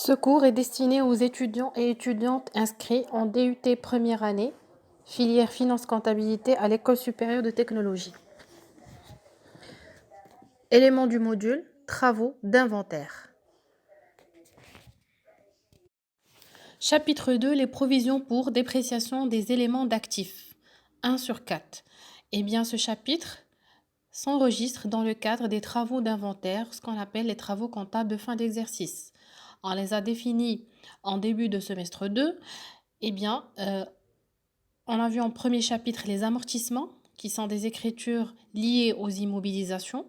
Ce cours est destiné aux étudiants et étudiantes inscrits en DUT première année, filière finance-comptabilité à l'École supérieure de technologie. Éléments du module, travaux d'inventaire. Chapitre 2, les provisions pour dépréciation des éléments d'actifs. 1 sur 4. Eh bien, ce chapitre s'enregistre dans le cadre des travaux d'inventaire, ce qu'on appelle les travaux comptables de fin d'exercice. On les a définis en début de semestre 2. Eh bien, on a vu en premier chapitre les amortissements, qui sont des écritures liées aux immobilisations.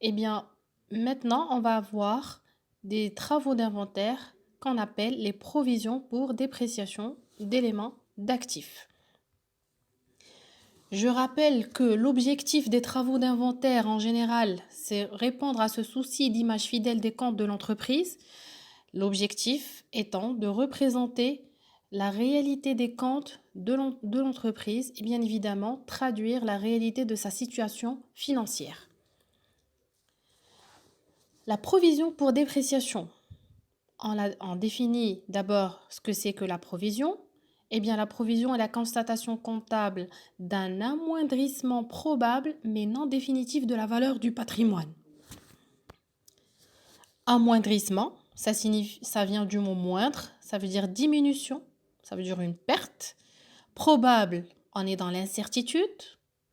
Eh bien, maintenant, on va avoir des travaux d'inventaire qu'on appelle les provisions pour dépréciation d'éléments d'actifs. Je rappelle que l'objectif des travaux d'inventaire en général, c'est répondre à ce souci d'image fidèle des comptes de l'entreprise. L'objectif étant de représenter la réalité des comptes de l'entreprise et bien évidemment traduire la réalité de sa situation financière. La provision pour dépréciation. On définit d'abord ce que c'est que la provision. Eh bien, la provision est la constatation comptable d'un amoindrissement probable mais non définitif de la valeur du patrimoine. Amoindrissement, ça vient du mot moindre, ça veut dire diminution, ça veut dire une perte. Probable, on est dans l'incertitude.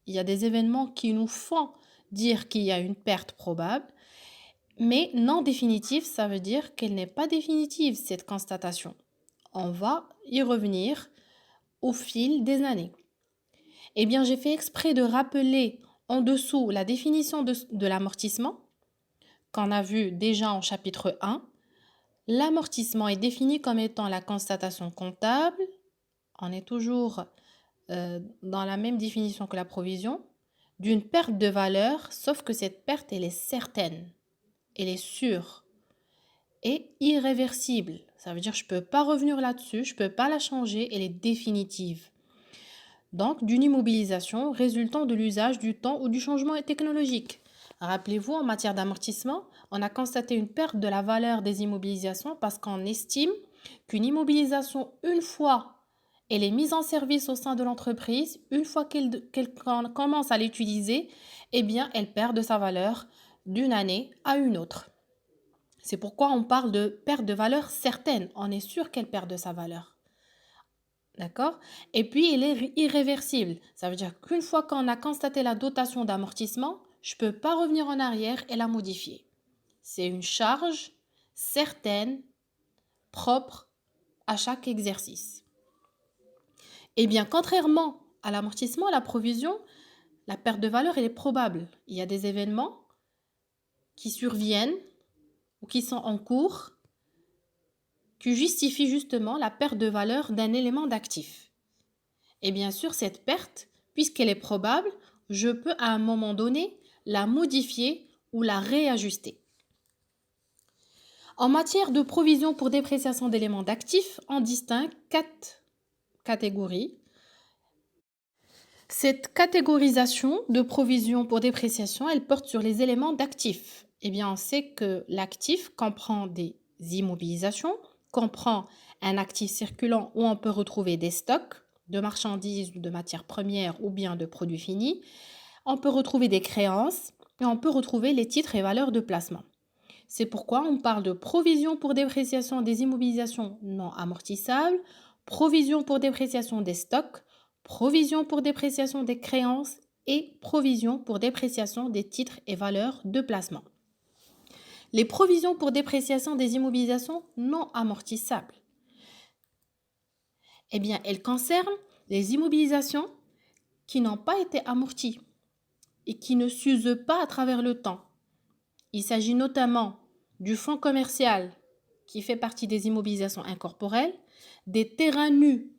Il y a des événements qui nous font dire qu'il y a une perte probable. Mais non définitive, ça veut dire qu'elle n'est pas définitive, cette constatation. On va y revenir au fil des années. Eh bien, j'ai fait exprès de rappeler en dessous la définition de l'amortissement qu'on a vu déjà en chapitre 1. L'amortissement est défini comme étant la constatation comptable. On est toujours dans la même définition que la provision, d'une perte de valeur, sauf que cette perte, elle est certaine, elle est sûre et irréversible. Ça veut dire que je ne peux pas revenir là-dessus, je ne peux pas la changer, elle est définitive. Donc, d'une immobilisation résultant de l'usage du temps ou du changement technologique. Rappelez-vous, en matière d'amortissement, on a constaté une perte de la valeur des immobilisations parce qu'on estime qu'une immobilisation, une fois elle est mise en service au sein de l'entreprise, une fois qu'elle commence à l'utiliser, eh bien, elle perd de sa valeur d'une année à une autre. C'est pourquoi on parle de perte de valeur certaine. On est sûr qu'elle perd de sa valeur. D'accord? Et puis, elle est irréversible. Ça veut dire qu'une fois qu'on a constaté la dotation d'amortissement, je ne peux pas revenir en arrière et la modifier. C'est une charge certaine, propre à chaque exercice. Eh bien, contrairement à l'amortissement, la provision, la perte de valeur, elle est probable. Il y a des événements qui surviennent ou qui sont en cours qui justifient justement la perte de valeur d'un élément d'actif. Et bien sûr, cette perte, puisqu'elle est probable, je peux à un moment donné la modifier ou la réajuster. En matière de provision pour dépréciation d'éléments d'actifs, on distingue 4 catégories. Cette catégorisation de provision pour dépréciation, elle porte sur les éléments d'actifs. Eh bien, on sait que l'actif comprend des immobilisations, comprend un actif circulant où on peut retrouver des stocks de marchandises ou de matières premières ou bien de produits finis. On peut retrouver des créances et on peut retrouver les titres et valeurs de placement. C'est pourquoi on parle de provision pour dépréciation des immobilisations non amortissables, provision pour dépréciation des stocks, provision pour dépréciation des créances et provision pour dépréciation des titres et valeurs de placement. Les provisions pour dépréciation des immobilisations non amortissables, eh bien, elles concernent les immobilisations qui n'ont pas été amorties et qui ne s'usent pas à travers le temps. Il s'agit notamment du fonds commercial qui fait partie des immobilisations incorporelles, des terrains nus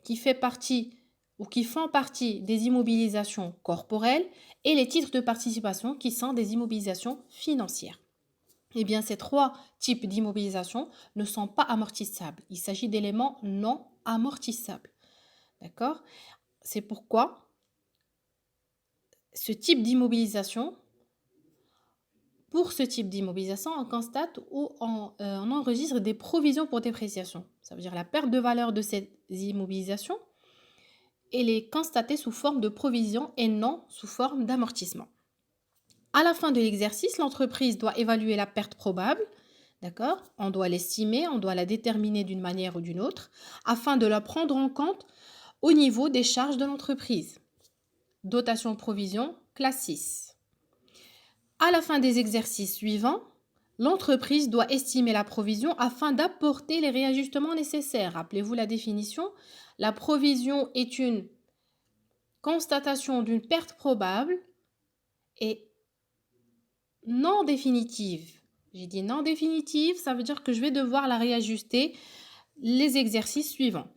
qui fait partie ou qui font partie des immobilisations corporelles et les titres de participation qui sont des immobilisations financières. Eh bien, ces 3 types d'immobilisation ne sont pas amortissables. Il s'agit d'éléments non amortissables. D'accord? C'est pourquoi ce type d'immobilisation, Pour ce type d'immobilisation, on constate ou on enregistre des provisions pour dépréciation. Ça veut dire la perte de valeur de ces immobilisations, elle est constatée sous forme de provision et non sous forme d'amortissement. À la fin de l'exercice, l'entreprise doit évaluer la perte probable, d'accord? On doit l'estimer, on doit la déterminer d'une manière ou d'une autre, afin de la prendre en compte au niveau des charges de l'entreprise. Dotation-provision, classe 6. À la fin des exercices suivants, l'entreprise doit estimer la provision afin d'apporter les réajustements nécessaires. Rappelez-vous la définition. La provision est une constatation d'une perte probable et non définitive. J'ai dit non définitive, ça veut dire que je vais devoir la réajuster les exercices suivants.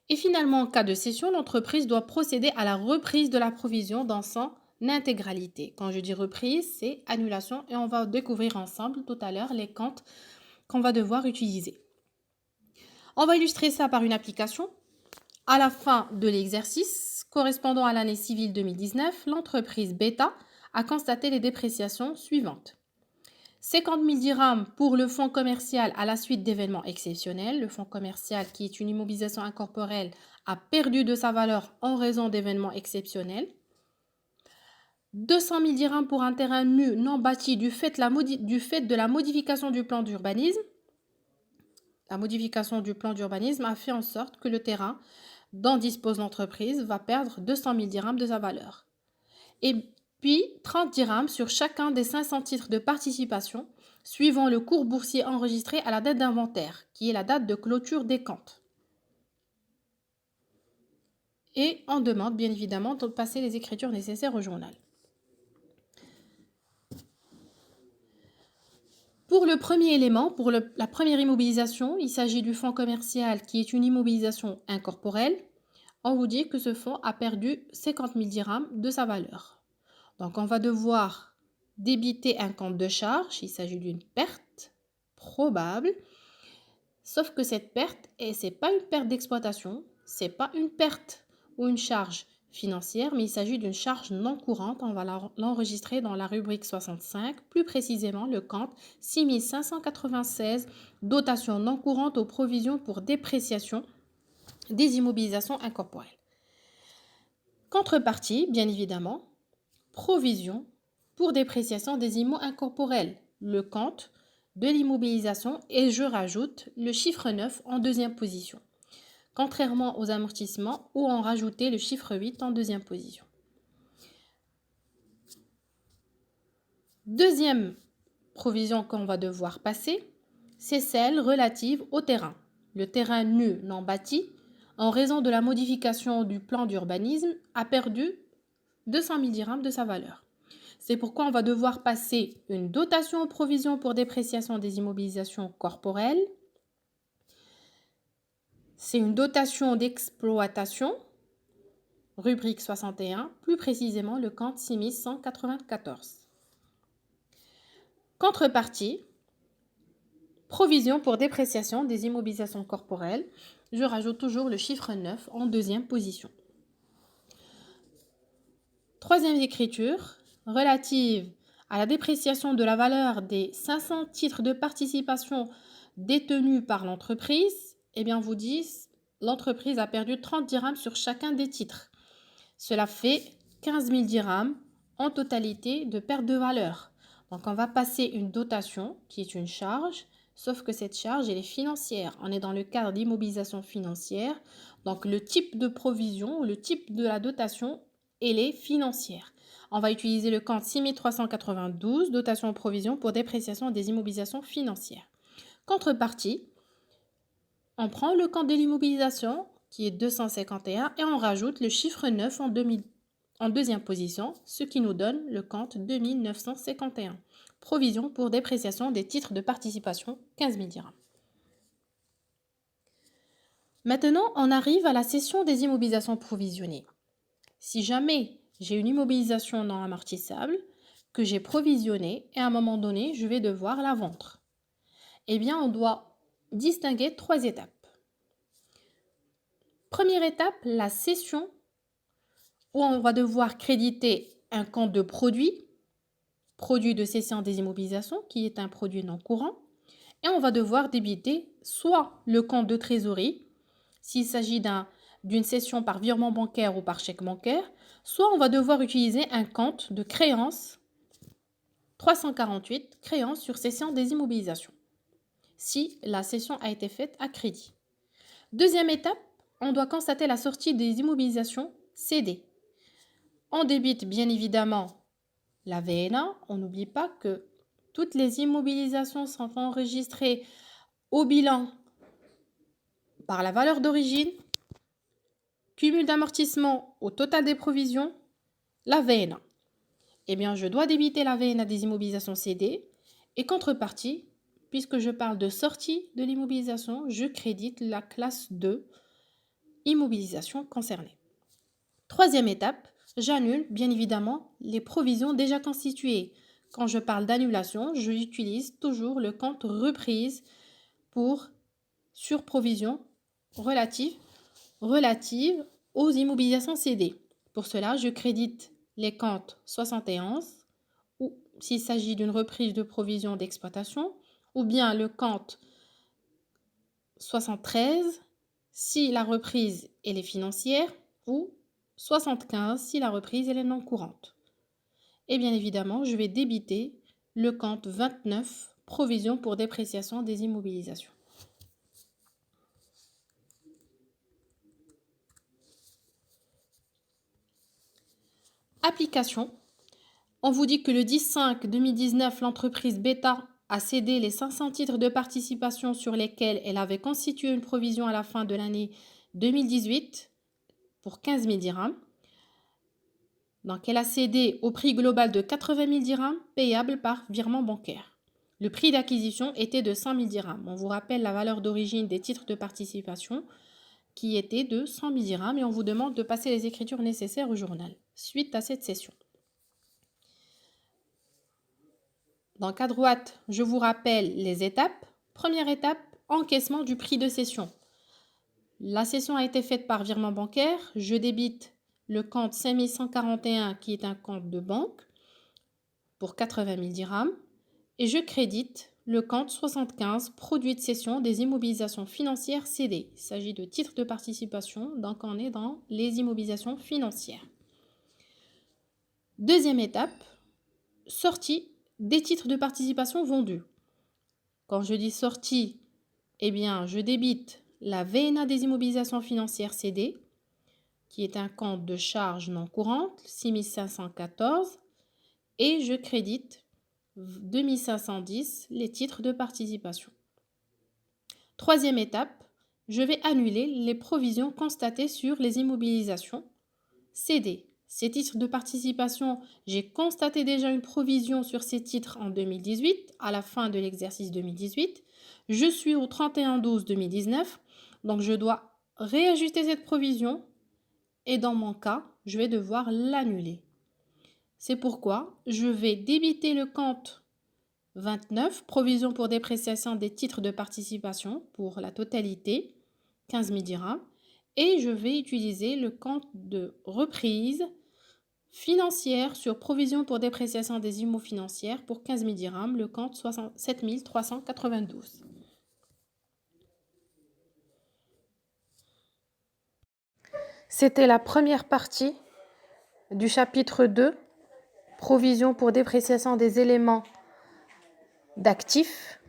Et finalement, en cas de cession, l'entreprise doit procéder à la reprise de la provision dans son intégralité. Quand je dis reprise, c'est annulation et on va découvrir ensemble tout à l'heure les comptes qu'on va devoir utiliser. On va illustrer ça par une application. À la fin de l'exercice correspondant à l'année civile 2019, l'entreprise Beta a constaté les dépréciations suivantes. 50 000 dirhams pour le fonds commercial à la suite d'événements exceptionnels. Le fonds commercial, qui est une immobilisation incorporelle, a perdu de sa valeur en raison d'événements exceptionnels. 200 000 dirhams pour un terrain nu non bâti du fait de la modification du plan d'urbanisme. La modification du plan d'urbanisme a fait en sorte que le terrain dont dispose l'entreprise va perdre 200 000 dirhams de sa valeur. Et puis 30 dirhams sur chacun des 500 titres de participation, suivant le cours boursier enregistré à la date d'inventaire, qui est la date de clôture des comptes. Et on demande bien évidemment de passer les écritures nécessaires au journal. Pour le premier élément, pour la première immobilisation, il s'agit du fonds commercial qui est une immobilisation incorporelle. On vous dit que ce fonds a perdu 50 000 dirhams de sa valeur. Donc, on va devoir débiter un compte de charge. Il s'agit d'une perte probable. Sauf que cette perte, ce n'est pas une perte d'exploitation, ce n'est pas une perte ou une charge financière, mais il s'agit d'une charge non courante. On va l'enregistrer dans la rubrique 65, plus précisément le compte 6596, dotation non courante aux provisions pour dépréciation des immobilisations incorporelles. Contrepartie, bien évidemment, provision pour dépréciation des immo incorporels, le compte de l'immobilisation, et je rajoute le chiffre 9 en deuxième position, contrairement aux amortissements où on rajoutait le chiffre 8 en deuxième position. Deuxième provision qu'on va devoir passer, c'est celle relative au terrain. Le terrain nu non bâti, en raison de la modification du plan d'urbanisme, a perdu 200 000 dirhams de sa valeur. C'est pourquoi on va devoir passer une dotation aux provisions pour dépréciation des immobilisations corporelles. C'est une dotation d'exploitation, rubrique 61, plus précisément le compte 6194. Contrepartie, provision pour dépréciation des immobilisations corporelles. Je rajoute toujours le chiffre 9 en deuxième position. Troisième écriture, relative à la dépréciation de la valeur des 500 titres de participation détenus par l'entreprise, eh bien, vous dit, l'entreprise a perdu 30 dirhams sur chacun des titres. Cela fait 15 000 dirhams en totalité de perte de valeur. Donc, on va passer une dotation qui est une charge, sauf que cette charge, elle est financière. On est dans le cadre d'immobilisation financière. Donc, le type de provision ou le type de la dotation, elle est financière. On va utiliser le compte 6392, dotation provision pour dépréciation des immobilisations financières. Contrepartie, on prend le compte de l'immobilisation qui est 251 et on rajoute le chiffre 9 en deuxième position, ce qui nous donne le compte 2951. Provision pour dépréciation des titres de participation, 15 000 dirhams. Maintenant, on arrive à la cession des immobilisations provisionnées. Si jamais j'ai une immobilisation non amortissable que j'ai provisionnée et à un moment donné, je vais devoir la vendre, eh bien, on doit distinguer 3 étapes. Première étape, la cession, où on va devoir créditer un compte de produit produit de cession des immobilisations, qui est un produit non courant. Et on va devoir débiter soit le compte de trésorerie, s'il s'agit d'une cession par virement bancaire ou par chèque bancaire, soit on va devoir utiliser un compte de créance 348, créance sur cession des immobilisations, si la cession a été faite à crédit. Deuxième étape, on doit constater la sortie des immobilisations cédées. On débite bien évidemment la VNA. On n'oublie pas que toutes les immobilisations sont enregistrées au bilan par la valeur d'origine, cumul d'amortissement au total des provisions, la VNA. Eh bien, je dois débiter la VNA des immobilisations cédées et contrepartie, puisque je parle de sortie de l'immobilisation, je crédite la classe 2, immobilisation concernée. Troisième étape, j'annule bien évidemment les provisions déjà constituées. Quand je parle d'annulation, j'utilise toujours le compte reprise pour surprovision relative aux immobilisations cédées. Pour cela, je crédite les comptes 71, ou s'il s'agit d'une reprise de provision d'exploitation, ou bien le compte 73 si la reprise elle est financière, ou 75 si la reprise elle est non courante. Et bien évidemment, je vais débiter le compte 29, provision pour dépréciation des immobilisations. Application. On vous dit que le 10/5/2019, l'entreprise Beta a cédé les 500 titres de participation sur lesquels elle avait constitué une provision à la fin de l'année 2018 pour 15 000 dirhams. Donc, elle a cédé au prix global de 80 000 dirhams payable par virement bancaire. Le prix d'acquisition était de 100 000 dirhams. On vous rappelle la valeur d'origine des titres de participation qui était de 100 000 dirhams et on vous demande de passer les écritures nécessaires au journal suite à cette session. Donc à droite, je vous rappelle les étapes. Première étape, encaissement du prix de cession. La cession a été faite par virement bancaire. Je débite le compte 5141 qui est un compte de banque pour 80 000 dirhams et je crédite le compte 75 produit de cession des immobilisations financières cédées. Il s'agit de titres de participation, donc on est dans les immobilisations financières. Deuxième étape, sortie des titres de participation vendus. Quand je dis sortie, eh bien, je débite la VNA des immobilisations financières cédées, qui est un compte de charge non courante, 6514, et je crédite 2510 les titres de participation. Troisième étape, je vais annuler les provisions constatées sur les immobilisations cédées. Ces titres de participation, j'ai constaté déjà une provision sur ces titres en 2018, à la fin de l'exercice 2018. Je suis au 31/12/2019, donc je dois réajuster cette provision et dans mon cas, je vais devoir l'annuler. C'est pourquoi je vais débiter le compte 29, provision pour dépréciation des titres de participation pour la totalité, 15 000 dirhams, et je vais utiliser le compte de reprise financière sur provision pour dépréciation des immo financières pour 15 000 dirhams, le compte 67 392. C'était la première partie du chapitre 2, provision pour dépréciation des éléments d'actifs.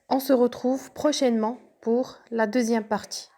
On se retrouve prochainement pour la deuxième partie.